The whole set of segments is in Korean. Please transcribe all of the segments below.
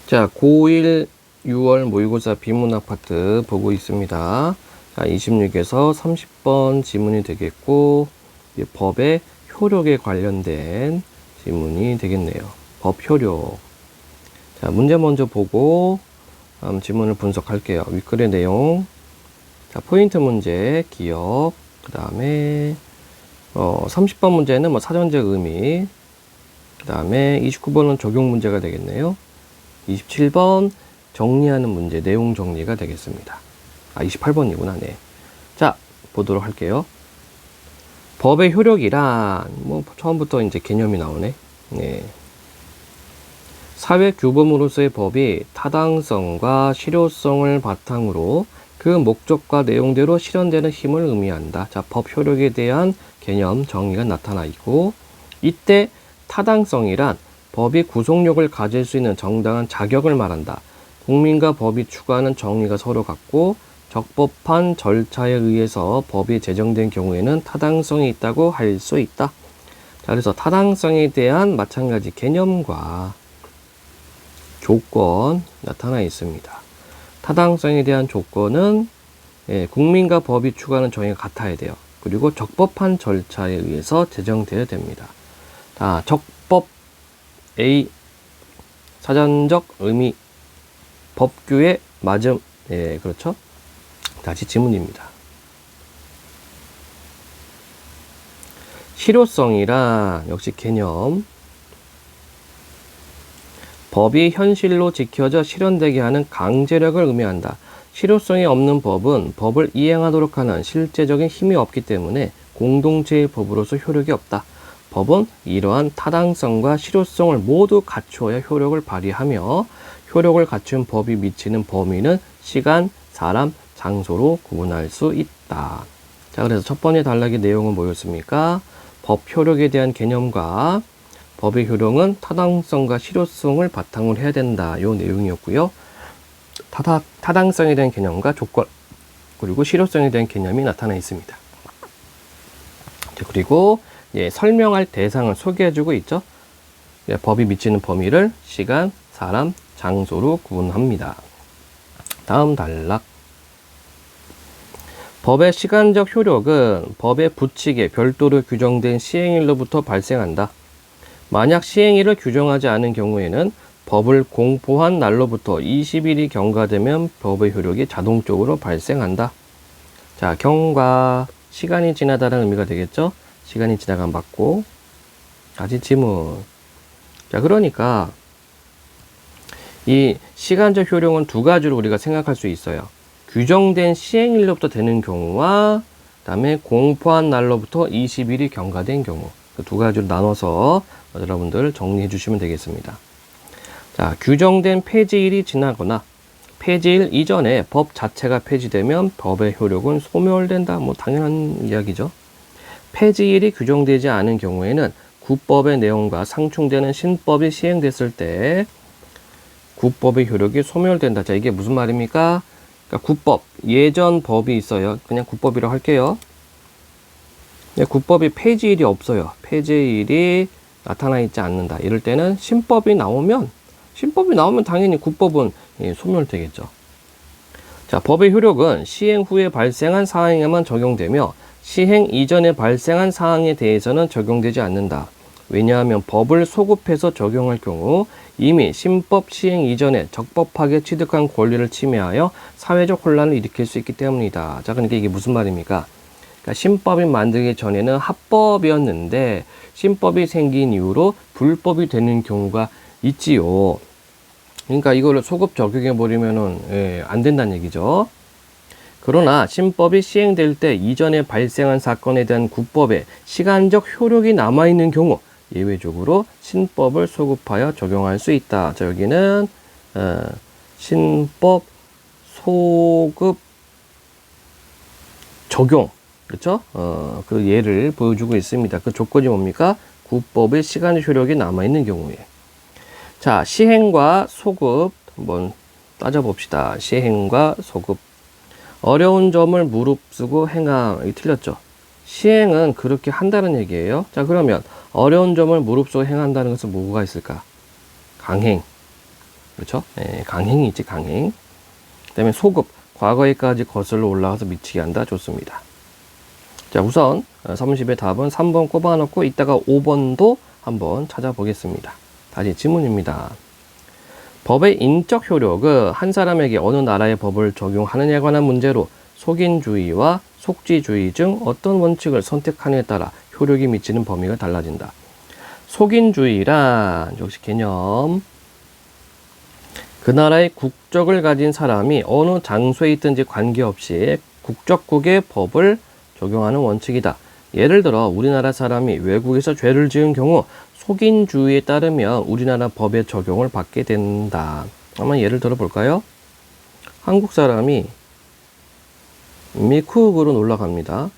자, 고1 6월 모의고사 비문학 파트 보고 있습니다. 자, 26에서 30번 지문이 되겠고, 법의 효력에 관련된 지문이 되겠네요. 법 효력. 자, 문제 먼저 보고, 지문을 분석할게요. 윗글의 내용. 자, 포인트 문제, 기억. 그 다음에, 30번 문제는 사전적 의미. 그 다음에 29번은 적용 문제가 되겠네요. 27번 정리하는 문제, 내용 정리가 되겠습니다. 28번이구나. 네. 자, 보도록 할게요. 법의 효력이란 처음부터 이제 개념이 나오네. 네. 사회 규범으로서의 법이 타당성과 실효성을 바탕으로 그 목적과 내용대로 실현되는 힘을 의미한다. 자, 법 효력에 대한 개념 정의가 나타나 있고, 이때 타당성이란 법이 구속력을 가질 수 있는 정당한 자격을 말한다. 국민과 법이 추구하는 정의가 서로 같고 적법한 절차에 의해서 법이 제정된 경우에는 타당성이 있다고 할 수 있다. 자, 그래서 타당성에 대한 마찬가지 개념과 조건 나타나 있습니다. 타당성에 대한 조건은 국민과 법이 추구하는 정의가 같아야 돼요. 그리고 적법한 절차에 의해서 제정되어야 됩니다. 자, 적법 A 사전적 의미 법규의 맞음. 예, 그렇죠. 다시 지문입니다. 실효성이란 역시 개념. 법이 현실로 지켜져 실현되게 하는 강제력을 의미한다. 실효성이 없는 법은 법을 이행하도록 하는 실제적인 힘이 없기 때문에 공동체의 법으로서 효력이 없다. 법은 이러한 타당성과 실효성을 모두 갖추어야 효력을 발휘하며 효력을 갖춘 법이 미치는 범위는 시간, 사람, 장소로 구분할 수 있다. 자, 그래서 첫 번째 단락의 내용은 뭐였습니까? 법 효력에 대한 개념과 법의 효력은 타당성과 실효성을 바탕으로 해야 된다. 요 내용이었고요. 타당성에 대한 개념과 조건, 그리고 실효성에 대한 개념이 나타나 있습니다. 자, 그리고 설명할 대상을 소개해주고 있죠. 법이 미치는 범위를 시간, 사람, 장소로 구분합니다. 다음 단락. 법의 시간적 효력은 법의 부칙에 별도로 규정된 시행일로부터 발생한다. 만약 시행일을 규정하지 않은 경우에는 법을 공포한 날로부터 20일이 경과되면 법의 효력이 자동적으로 발생한다. 자, 경과, 시간이 지나다는 의미가 되겠죠. 시간이 지나간 받고. 다시 지문. 자, 그러니까 이 시간적 효력은 두 가지로 우리가 생각할 수 있어요. 규정된 시행일로부터 되는 경우와 그다음에 공포한 날로부터 20일이 경과된 경우. 그 두 가지로 나눠서 여러분들 정리해 주시면 되겠습니다. 자, 규정된 폐지일이 지나거나 폐지일 이전에 법 자체가 폐지되면 법의 효력은 소멸된다. 당연한 이야기죠. 폐지일이 규정되지 않은 경우에는 구법의 내용과 상충되는 신법이 시행됐을 때 구법의 효력이 소멸된다. 자, 이게 무슨 말입니까? 그러니까 구법, 예전 법이 있어요. 그냥 구법이라고 할게요. 구법이 폐지일이 없어요. 폐지일이 나타나 있지 않는다. 이럴 때는 신법이 나오면 당연히 구법은 소멸되겠죠. 자, 법의 효력은 시행 후에 발생한 사항에만 적용되며 시행 이전에 발생한 사항에 대해서는 적용되지 않는다. 왜냐하면 법을 소급해서 적용할 경우 이미 신법 시행 이전에 적법하게 취득한 권리를 침해하여 사회적 혼란을 일으킬 수 있기 때문이다. 자, 그러니까 이게 무슨 말입니까? 그러니까 신법이 만들기 전에는 합법이었는데 신법이 생긴 이후로 불법이 되는 경우가 있지요. 그러니까 이거를 소급 적용해 버리면은 안 된다는 얘기죠. 그러나 신법이 시행될 때 이전에 발생한 사건에 대한 구법에 시간적 효력이 남아있는 경우 예외적으로 신법을 소급하여 적용할 수 있다. 자, 여기는 신법 소급 적용, 그렇죠? 그 예를 보여주고 있습니다. 그 조건이 뭡니까? 구법의 시간의 효력이 남아있는 경우에. 자, 시행과 소급 한번 따져봅시다. 시행과 소급. 어려운 점을 무릅쓰고 행함. 이게 틀렸죠. 시행은 그렇게 한다는 얘기예요. 자, 그러면 어려운 점을 무릅쓰고 행한다는 것은 뭐가 있을까? 강행. 그렇죠? 예, 강행이 있지, 강행. 그 다음에 소급, 과거에까지 거슬러 올라가서 미치게 한다. 좋습니다. 자, 우선 30의 답은 3번 꼽아놓고 이따가 5번도 한번 찾아보겠습니다. 다시 지문입니다. 법의 인적 효력은 한 사람에게 어느 나라의 법을 적용하느냐에 관한 문제로 속인주의와 속지주의 중 어떤 원칙을 선택하느냐에 따라 효력이 미치는 범위가 달라진다. 속인주의란 역시 개념. 그 나라의 국적을 가진 사람이 어느 장소에 있든지 관계없이 국적국의 법을 적용하는 원칙이다. 예를 들어 우리나라 사람이 외국에서 죄를 지은 경우 속인주의에 따르면 우리나라 법의 적용을 받게 된다. 한번 예를 들어 볼까요? 한국 사람이 미국으로 놀러 갑니다.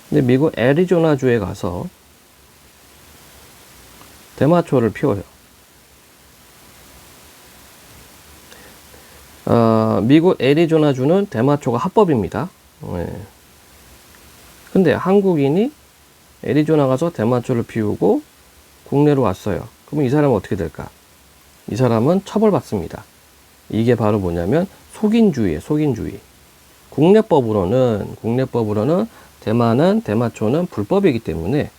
근데 미국 애리조나주에 가서 대마초를 피워요. 미국 애리조나주는 대마초가 합법입니다. 네. 근데 한국인이 애리조나 가서 대마초를 피우고 국내로 왔어요. 그럼 이 사람은 어떻게 될까? 이 사람은 처벌받습니다. 이게 바로 뭐냐면 속인주의예요. 속인주의. 국내법으로는 대마초는 불법이기 때문에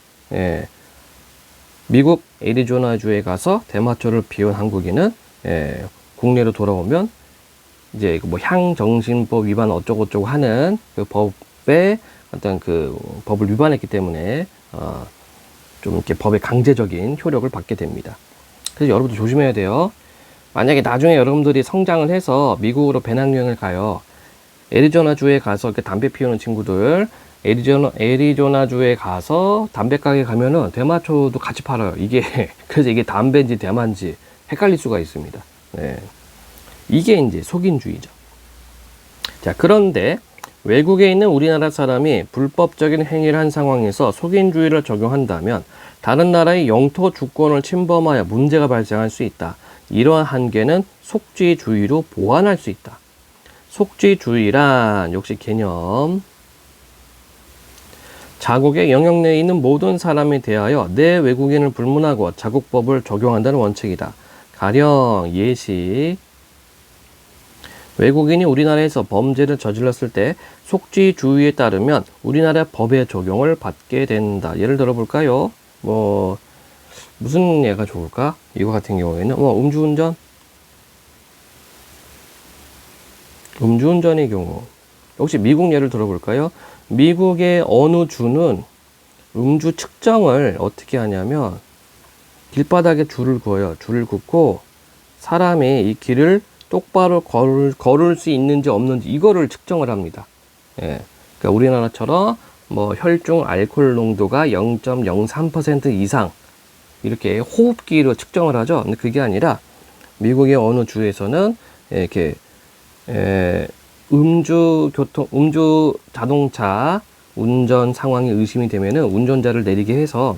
미국 애리조나주에 가서 대마초를 피운 한국인은 국내로 돌아오면 이제 뭐 향정신법 위반 어쩌고저쩌고 하는 그 법에 어떤 그 법을 위반했기 때문에 좀 이렇게 법의 강제적인 효력을 받게 됩니다. 그래서 여러분도 조심해야 돼요. 만약에 나중에 여러분들이 성장을 해서 미국으로 배낭여행을 가요. 애리조나주에 가서 이렇게 담배 피우는 친구들, 애리조나주에 가서 담배 가게 가면은 대마초도 같이 팔아요. 그래서 이게 담배인지 대마인지 헷갈릴 수가 있습니다. 네. 이게 이제 속인주의죠. 자, 그런데 외국에 있는 우리나라 사람이 불법적인 행위를 한 상황에서 속인주의를 적용한다면 다른 나라의 영토 주권을 침범하여 문제가 발생할 수 있다. 이러한 한계는 속지주의로 보완할 수 있다. 속지주의란 역시 개념. 자국의 영역 내에 있는 모든 사람에 대하여 내 외국인을 불문하고 자국법을 적용한다는 원칙이다. 가령 예시. 외국인이 우리나라에서 범죄를 저질렀을 때 속지주의에 따르면 우리나라 법의 적용을 받게 된다. 예를 들어 볼까요? 무슨 예가 좋을까? 이거 같은 경우에는 음주운전의 경우. 혹시 미국 예를 들어 볼까요? 미국의 어느 주는 음주 측정을 어떻게 하냐면 길바닥에 줄을 그어요. 줄을 긋고 사람이 이 길을 똑바로 걸을 수 있는지 없는지 이거를 측정을 합니다. 예. 그러니까 우리나라처럼 혈중 알코올 농도가 0.03% 이상 이렇게 호흡기로 측정을 하죠. 근데 그게 아니라 미국의 어느 주에서는 이렇게 음주 자동차 운전 상황이 의심이 되면은 운전자를 내리게 해서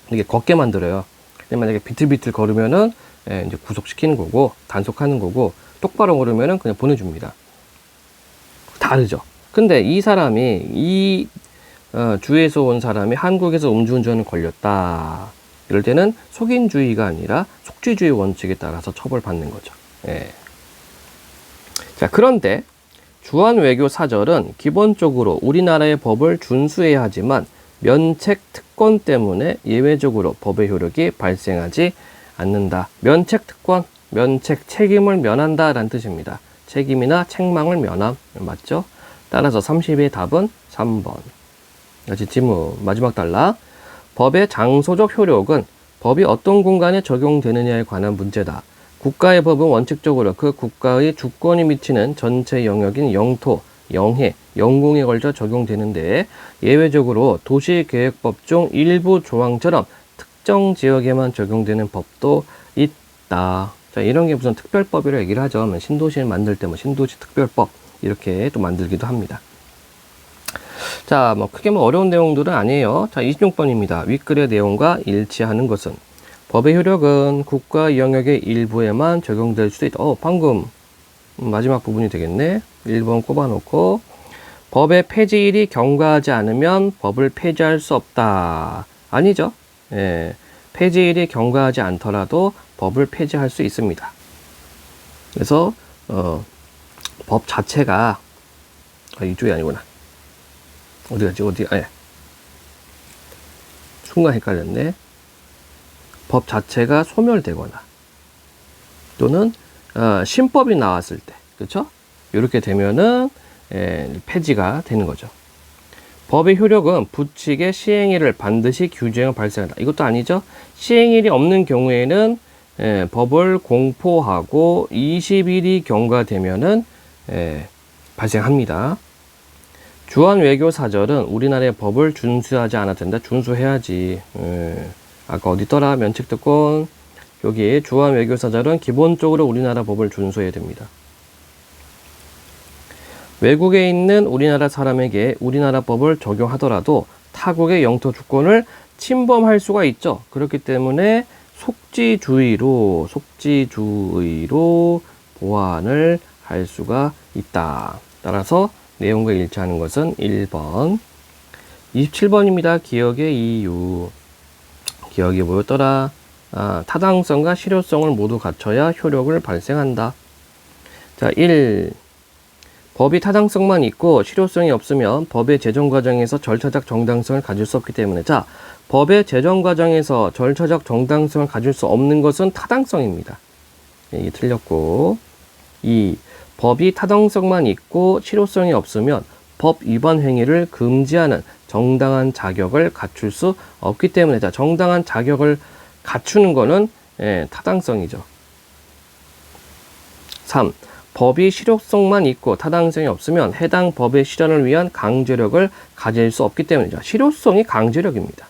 이렇게 걷게 만들어요. 근데 만약에 비틀비틀 걸으면은 이제 구속시키는 거고 단속하는 거고 똑바로 걸으면은 그냥 보내줍니다. 다르죠. 근데 이 사람이 주에서 온 사람이 한국에서 음주운전을 걸렸다. 이럴 때는 속인주의가 아니라 속지주의 원칙에 따라서 처벌받는 거죠. 예. 자, 그런데 주한외교사절은 기본적으로 우리나라의 법을 준수해야 하지만 면책 특권 때문에 예외적으로 법의 효력이 발생하지 않는다. 면책 특권, 면책 책임을 면한다 라는 뜻입니다. 책임이나 책망을 면함. 맞죠? 따라서 30의 답은 3번. 다시 지문 마지막 단락. 법의 장소적 효력은 법이 어떤 공간에 적용되느냐에 관한 문제다. 국가의 법은 원칙적으로 그 국가의 주권이 미치는 전체 영역인 영토, 영해, 영공에 걸쳐 적용되는데 예외적으로 도시계획법 중 일부 조항처럼 특정 지역에만 적용되는 법도 있다. 자, 이런 게 무슨 특별법이라고 얘기를 하죠. 신도시를 만들 때 신도시 특별법 이렇게 또 만들기도 합니다. 자, 크게 어려운 내용들은 아니에요. 자, 26번입니다. 윗글의 내용과 일치하는 것은 법의 효력은 국가 영역의 일부에만 적용될 수도 있다. 방금 마지막 부분이 되겠네. 1번 꼽아놓고 법의 폐지일이 경과하지 않으면 법을 폐지할 수 없다. 아니죠. 예, 폐지일이 경과하지 않더라도 법을 폐지할 수 있습니다. 그래서 법 자체가 이쪽이 아니구나. 어디 갔지? 예. 순간 헷갈렸네. 법 자체가 소멸되거나 또는 신법이 나왔을 때, 그렇죠? 이렇게 되면은 폐지가 되는 거죠. 법의 효력은 부칙의 시행일을 반드시 규정해 발생한다. 이것도 아니죠. 시행일이 없는 경우에는 법을 공포하고 20일이 경과되면은 발생합니다. 주한외교사절은 우리나라의 법을 준수하지 않아도 된다. 준수해야지. 아까 어디 있더라? 면책특권. 여기 주한외교사절은 기본적으로 우리나라 법을 준수해야 됩니다. 외국에 있는 우리나라 사람에게 우리나라 법을 적용하더라도 타국의 영토 주권을 침범할 수가 있죠. 그렇기 때문에 속지주의로 보완을 할 수가 있다. 따라서 내용과 일치하는 것은 1번. 27번입니다. 기억의 이유. 기억이 뭐였더라? 타당성과 실효성을 모두 갖춰야 효력을 발생한다. 자, 1. 법이 타당성만 있고 실효성이 없으면 법의 제정 과정에서 절차적 정당성을 가질 수 없기 때문에, 자, 법의 제정 과정에서 절차적 정당성을 가질 수 없는 것은 타당성입니다. 이게 틀렸고. 2. 법이 타당성만 있고 실효성이 없으면 법 위반 행위를 금지하는 정당한 자격을 갖출 수 없기 때문에, 자, 정당한 자격을 갖추는 거는 타당성이죠. 3. 법이 실효성만 있고 타당성이 없으면 해당 법의 실현을 위한 강제력을 가질 수 없기 때문이죠. 실효성이 강제력입니다.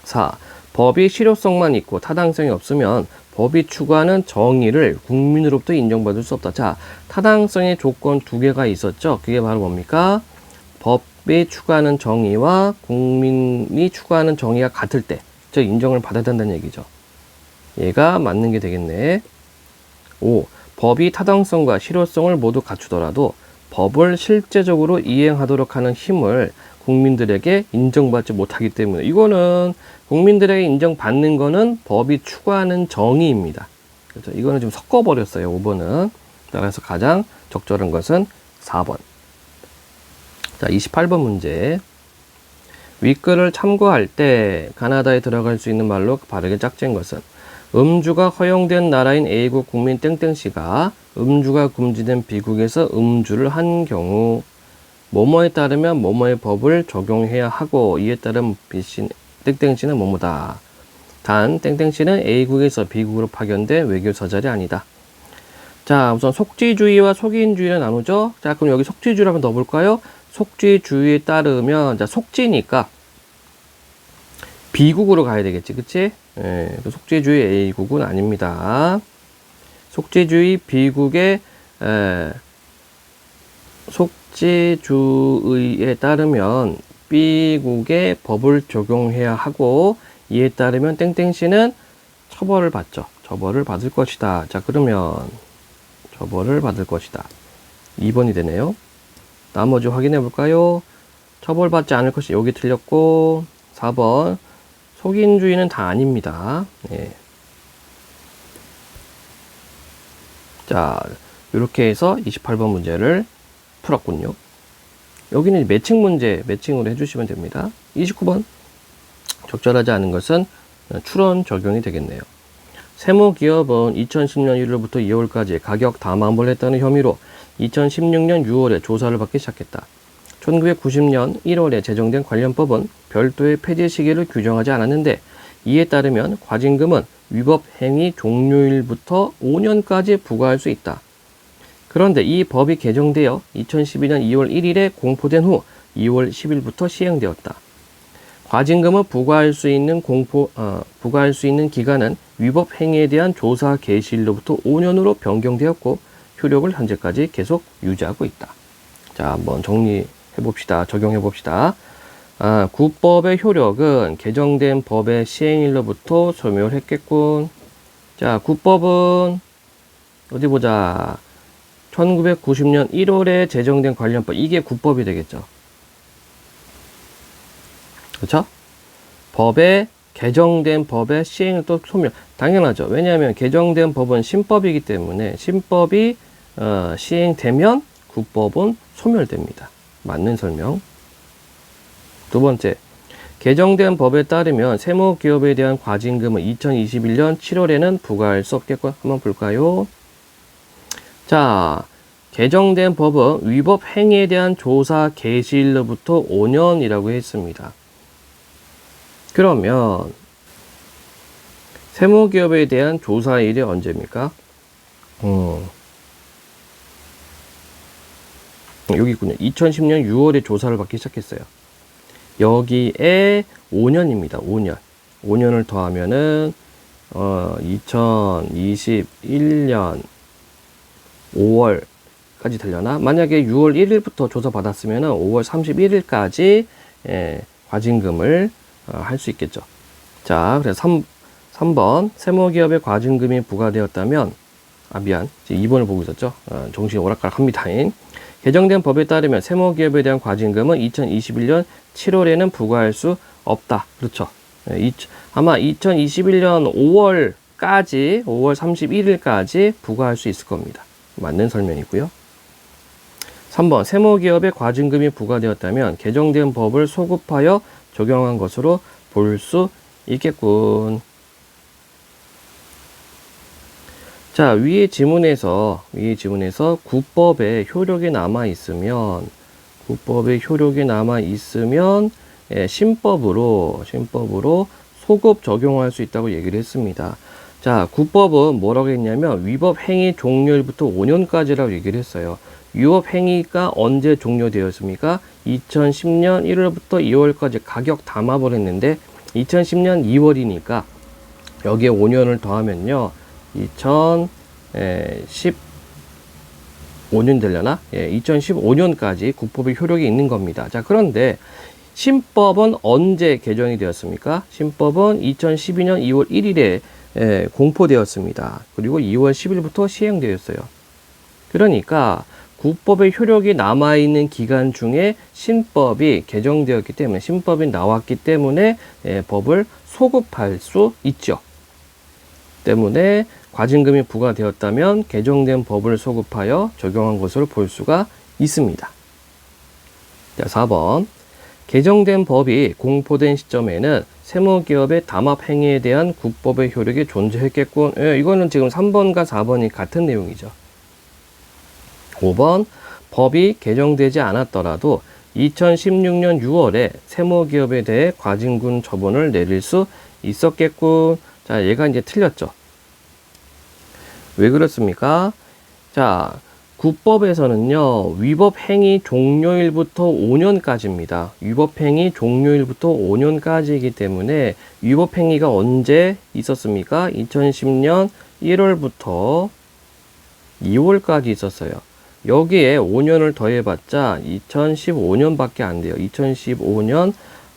4. 법이 실효성만 있고 타당성이 없으면 법이 추구하는 정의를 국민으로부터 인정받을 수 없다. 자, 타당성의 조건 두 개가 있었죠. 그게 바로 뭡니까? 법이 추구하는 정의와 국민이 추구하는 정의가 같을 때, 즉 인정을 받아야 된다는 얘기죠. 얘가 맞는 게 되겠네. 5. 법이 타당성과 실효성을 모두 갖추더라도 법을 실제적으로 이행하도록 하는 힘을 국민들에게 인정받지 못하기 때문에, 이거는 국민들에게 인정받는 거는 법이 추구하는 정의입니다. 그렇죠? 이거는 좀 섞어버렸어요. 5번은. 따라서 가장 적절한 것은 4번. 자, 28번 문제. 윗글을 참고할 때 가나다에 들어갈 수 있는 말로 바르게 짝진 것은, 음주가 허용된 나라인 A국 국민 땡땡씨가 음주가 금지된 B국에서 음주를 한 경우 뭐뭐에 따르면 뭐뭐의 법을 적용해야 하고, 이에 따른 B씨, 땡땡씨는 뭐뭐다. 단 땡땡씨는 A국에서 B국으로 파견된 외교사절이 아니다. 자, 우선 속지주의와 속인주의를 나누죠. 자, 그럼 여기 속지주의를 한번 넣어볼까요? 속지주의에 따르면, 자, 속지니까 B국으로 가야 되겠지, 그치? 속지주의 A국은 아닙니다. 속지주의 B국의 속지주의에 따르면 B국의 법을 적용해야 하고, 이에 따르면 땡땡씨는 처벌을 받죠. 처벌을 받을 것이다. 자, 그러면 처벌을 받을 것이다. 2번이 되네요. 나머지 확인해 볼까요? 처벌받지 않을 것이, 여기 틀렸고. 4번 속인주의는 다 아닙니다. 자, 이렇게 해서 28번 문제를 풀었군요. 여기는 매칭 문제, 매칭으로 해주시면 됩니다. 29번 적절하지 않은 것은 추론 적용이 되겠네요. 세무기업은 2010년 1월부터 2월까지 가격 담합을 했다는 혐의로 2016년 6월에 조사를 받기 시작했다. 1990년 1월에 제정된 관련법은 별도의 폐지 시기를 규정하지 않았는데, 이에 따르면 과징금은 위법 행위 종료일부터 5년까지 부과할 수 있다. 그런데 이 법이 개정되어 2012년 2월 1일에 공포된 후 2월 10일부터 시행되었다. 과징금을 부과할 수 있는 기간은 위법 행위에 대한 조사 개시일로부터 5년으로 변경되었고, 효력을 현재까지 계속 유지하고 있다. 자, 한번 정리해 봅시다. 적용해 봅시다. 구법의 효력은 개정된 법의 시행일로부터 소멸했겠군. 자, 구법은 어디 보자. 1990년 1월에 제정된 관련법, 이게 구법이 되겠죠. 그렇죠? 법의 개정된 법의 시행을 또 소멸. 당연하죠. 왜냐하면 개정된 법은 신법이기 때문에 신법이 시행되면 국법은 소멸됩니다. 맞는 설명. 두 번째, 개정된 법에 따르면 세무기업에 대한 과징금은 2021년 7월에는 부과할 수 없겠고, 한번 볼까요? 자, 개정된 법은 위법 행위에 대한 조사 개시일로부터 5년이라고 했습니다. 그러면 세무기업에 대한 조사일이 언제입니까? 여기 있군요. 2010년 6월에 조사를 받기 시작했어요. 여기에 5년입니다. 5년. 5년을 더하면은 2021년 5월까지 되려나? 만약에 6월 1일부터 조사 받았으면은 5월 31일까지 과징금을 할 수 있겠죠. 자, 그래서 3번 세무기업에 과징금이 부과되었다면 미안. 2번을 보고 있었죠. 정신이 오락가락합니다. 개정된 법에 따르면 세무기업에 대한 과징금은 2021년 7월에는 부과할 수 없다. 그렇죠. 아마 2021년 5월까지, 5월 31일까지 부과할 수 있을 겁니다. 맞는 설명이고요. 3번 세무기업에 과징금이 부과되었다면 개정된 법을 소급하여 적용한 것으로 볼 수 있겠군. 자, 위의 지문에서 국법에 효력이 남아 있으면 신법으로 소급 적용할 수 있다고 얘기를 했습니다. 자, 국법은 뭐라고 했냐면 위법 행위 종료일부터 5년까지라고 얘기를 했어요. 위법 행위가 언제 종료되었습니까? 2010년 1월부터 2월까지 가격 담아버렸는데 2010년 2월이니까 여기에 5년을 더하면요 2015년 되려나? 2015년까지 국법의 효력이 있는 겁니다. 자, 그런데 신법은 언제 개정이 되었습니까? 신법은 2012년 2월 1일에 공포되었습니다. 그리고 2월 10일부터 시행되었어요. 그러니까 국법의 효력이 남아있는 기간 중에 신법이 개정되었기 때문에, 신법이 나왔기 때문에 법을 소급할 수 있죠. 때문에 과징금이 부과되었다면 개정된 법을 소급하여 적용한 것으로 볼 수가 있습니다. 자, 4번. 개정된 법이 공포된 시점에는 세무기업의 담합 행위에 대한 국법의 효력이 존재했겠군. 이거는 지금 3번과 4번이 같은 내용이죠. 5번. 법이 개정되지 않았더라도 2016년 6월에 세무기업에 대해 과징금 처분을 내릴 수 있었겠군. 자, 얘가 이제 틀렸죠. 왜 그렇습니까? 자, 국법에서는요, 위법 행위 종료일부터 5년까지입니다. 위법 행위 종료일부터 5년까지이기 때문에 위법 행위가 언제 있었습니까? 2010년 1월부터 2월까지 있었어요. 여기에 5년을 더해봤자 2015년밖에 안 돼요. 2015년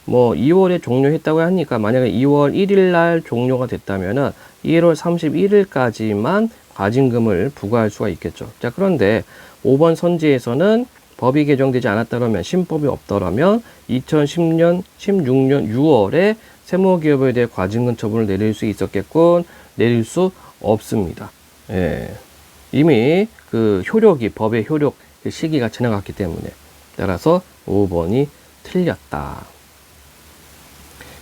2월에 종료했다고 하니까 만약에 2월 1일 날 종료가 됐다면은 1월 31일까지만 과징금을 부과할 수가 있겠죠. 자, 그런데 5번 선지에서는 법이 개정되지 않았다면, 신법이 없더라면 2016년 6월에 세무기업에 대해 과징금 처분을 내릴 수 있었겠군. 내릴 수 없습니다. 이미 그 효력이, 법의 효력 시기가 지나갔기 때문에, 따라서 5번이 틀렸다.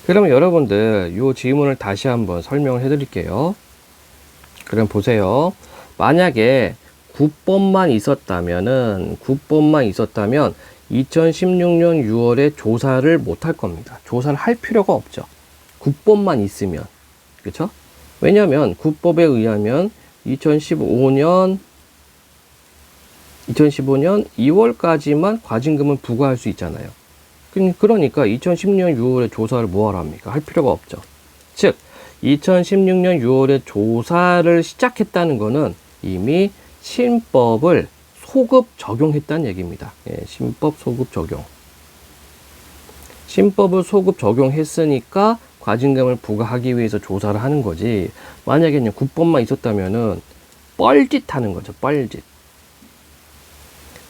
그러면 여러분들 이 지문을 다시 한번 설명을 해 드릴게요. 그럼 보세요. 만약에 국법만 있었다면 2016년 6월에 조사를 못 할 겁니다. 조사를 할 필요가 없죠. 국법만 있으면. 그렇죠? 왜냐하면 국법에 의하면 2015년 2월까지만 과징금을 부과할 수 있잖아요. 그러니까 2016년 6월에 조사를 뭐하러 합니까? 할 필요가 없죠. 즉 2016년 6월에 조사를 시작했다는 것은 이미 신법을 소급 적용했다는 얘기입니다. 신법 소급 적용. 신법을 소급 적용했으니까 과징금을 부과하기 위해서 조사를 하는 거지. 만약에 그냥 국법만 있었다면은 뻘짓 하는 거죠. 뻘짓.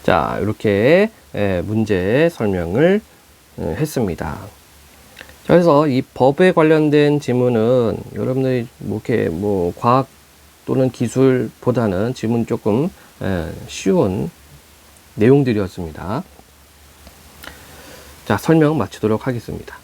자, 이렇게 문제 설명을 했습니다. 자, 그래서 이 법에 관련된 지문은 여러분들이 과학 또는 기술보다는 지문 조금 쉬운 내용들이었습니다. 자, 설명 마치도록 하겠습니다.